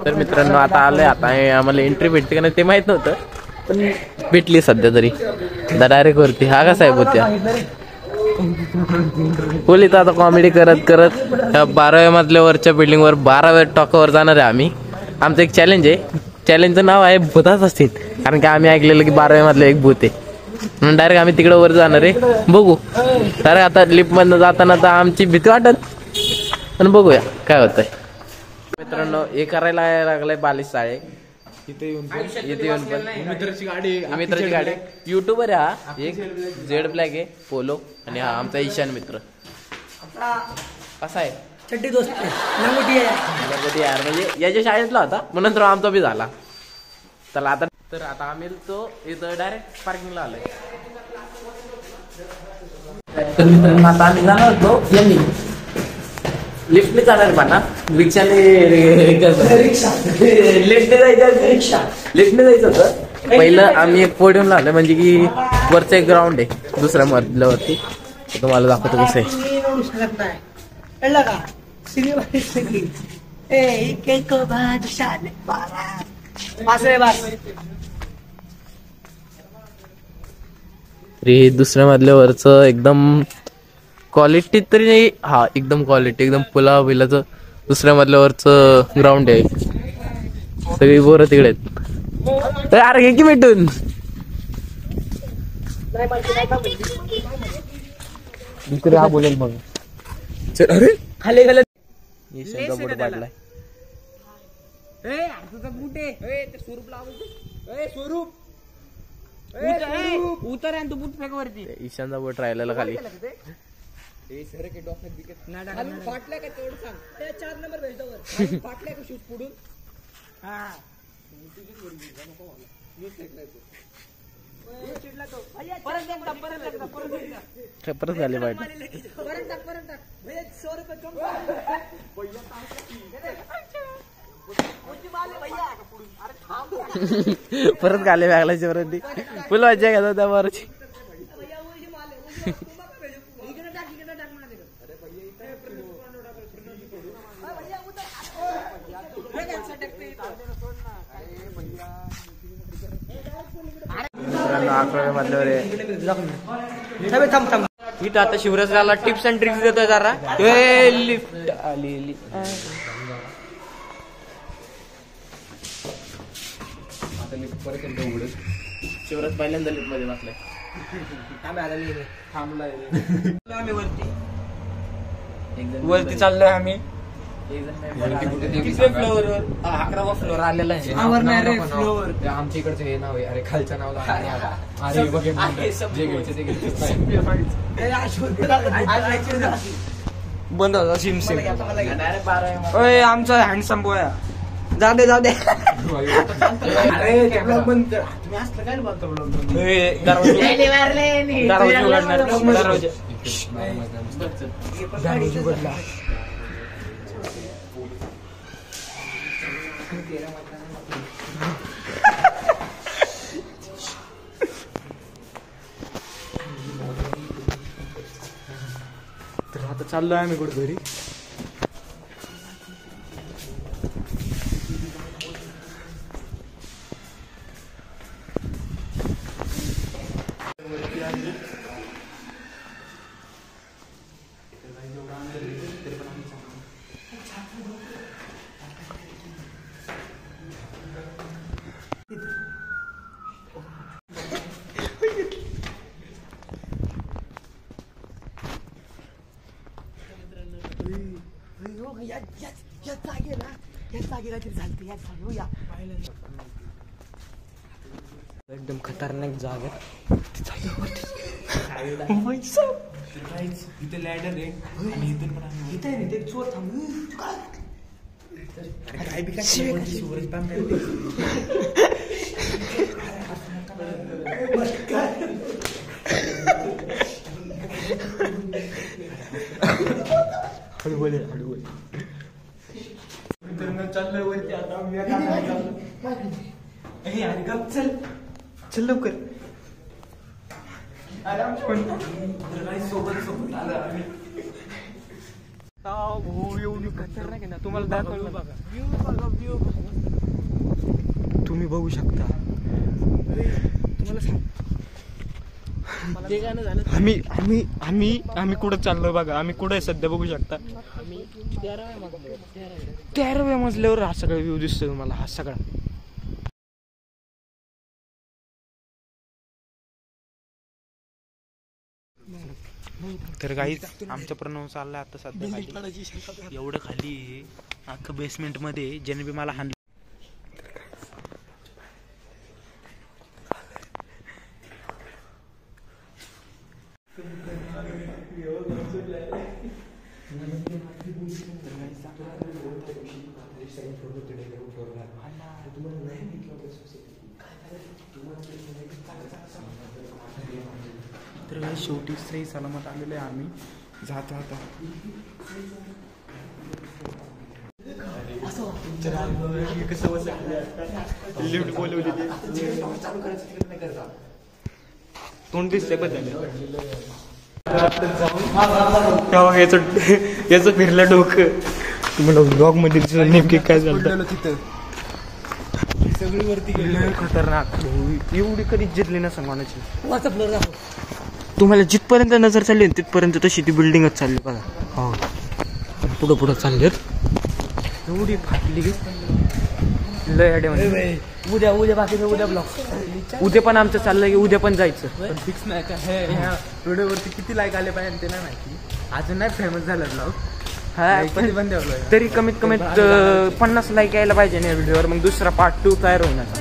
तर मित्रांनो आता आलोय, आता आम्हाला एंट्री भेटते का नाही ते माहित नव्हतं, पण भेटली सध्या तरी. डायरेक्ट वरती हा कसा आहे बोत्या बोल. इथं आता कॉमेडी करत करत 12व्या मधल्या वरच्या बिल्डिंगवर 12व्या टॉकावर जाणार आहे आम्ही. आमचं एक चॅलेंज आहे, चॅलेंजचं नाव आहे भूताच असतील, कारण की आम्ही ऐकलेलं की 12व्या मधलं एक भूत आहे, म्हणून डायरेक्ट आम्ही तिकडे वर जाणार आहे. बघू डायरेक्ट आता लिफ्ट मधनं जाताना तर आमची भीती वाटत, पण बघूया काय होतंय. मित्रांनो हे करायला लागलंय बालिश साळे इथे येऊन मित्राची गाडी युट्यूबर आहे हा, एक झेड ब्लॅक आहे पोलो, आणि हा आमचा ईशान मित्र. कसा आहे चड्डी दोस्त लंगोटी यार, म्हणजे याच्या शाळेतला होता म्हणून तर आमचा बी झाला. चला आता तर आता आम्ही तो इथं डायरेक्ट पार्किंगला आलोय. तर मित्रांनो आता आम्ही जाणार होतो यांनी लिफ्टने जाणार पाना रिक्षाने लिफ्टने जायचं होतं. पहिलं आम्ही एक पोडियमला आलोय, म्हणजे की वरचं एक ग्राउंड आहे दुसऱ्या मधल्यावरती, तुम्हाला दाखवतो कसं आहे. तरी दुसऱ्या मधल्यावरचं एकदम क्वालिटी तरी नाही, हा एकदम क्वालिटी एकदम पुला बिलाचं दुसऱ्या मधल्यावरचं ग्राउंड आहे. सगळी बोरं तिकडे आहेत. अरे घे की भेटून हा बोलेल मग. अरे खाली गेलं बोट पाडलाय. उतर तू बूट फेक वरती. ईशानचा बोट राहिलेला खाली. फाटल्या का तेवढं सांग. 4 नंबर भेटतो फाटल्या का शूज पुढून. परत झाले पाहिजे. परत गाले लागल्याची वरती फुल मजा घेतात त्या वरची. इथं आता शिवराजला टिप्स अँड ट्रिक्स देतोय जरा. लिफ्ट आलेली शिवराज पहिल्यांदा लिफ्ट मध्ये बसलाय. आम्ही वरती चाललोय. आम्ही 11वा फ्लोअर आलेला आहे. आमच्या इकडचं हे नाव आहे. अरे खालचं नाव बंद होता सिम सिम. आमचा हँडसम बॉय जाऊ दे अरे तर आता चाललोय आम्ही कुठे घरी. एकदम खतरनाक जागा. इथे लॅडर आहे आणि इथून पण इथे चोर थांब. काय बी काय हळू चाललोय वरती आता. चल चल लवकर. सोबत आलं आम्ही. एवढी खतरनाक आहे ना, तुम्हाला दाखवलं बघा. तुम्ही बघू शकता. आम्ही कुठं चाललोय बघा. आम्ही कुठं आहे सध्या बघू शकता. 13व्या मजल्यावर हा सगळा व्ह्यू दिसतोय तुम्हाला. हा सगळा तर गाईच आमच्या प्रणव चाललाय आता सध्या खाली. एवढं खाली अख्खं बेसमेंट मध्ये ज्याने बी मला हाणलं. तर शेवटी सही सलामत आलेलो आहे. आम्ही जातो आता. लिफ्ट बोलवली तोंड दिसतंय बदल. याचं फिरलं डोकं. तुम्हाला ब्लॉग मध्ये दिसलं नेमके काय झालं तिथं. सगळी वरती गेली. खतरनाक. एवढी कधी जिरली ना सांगण्याची. तुम्हाला जिथपर्यंत नजर चालली तिथपर्यंत तशी ती बिल्डिंगच चालली बघा. हो पुढं पुढं चाललेत. एवढी फाटली लय अडे. उद्या बाकीचं उद्या ब्लॉग. उद्या पण आमचं चाललंय की उद्या पण जायचं. फिक्स नाही का ह्या व्हिडिओवरती किती लाईक आले पाहिजे ते नाही माहिती. अजून नाही फेमस झालं ब्लॉग. हा पण तरी कमीत कमी 50 लाईक यायला पाहिजे ना व्हिडिओवर. मग दुसरा पार्ट 2 तयार होणार.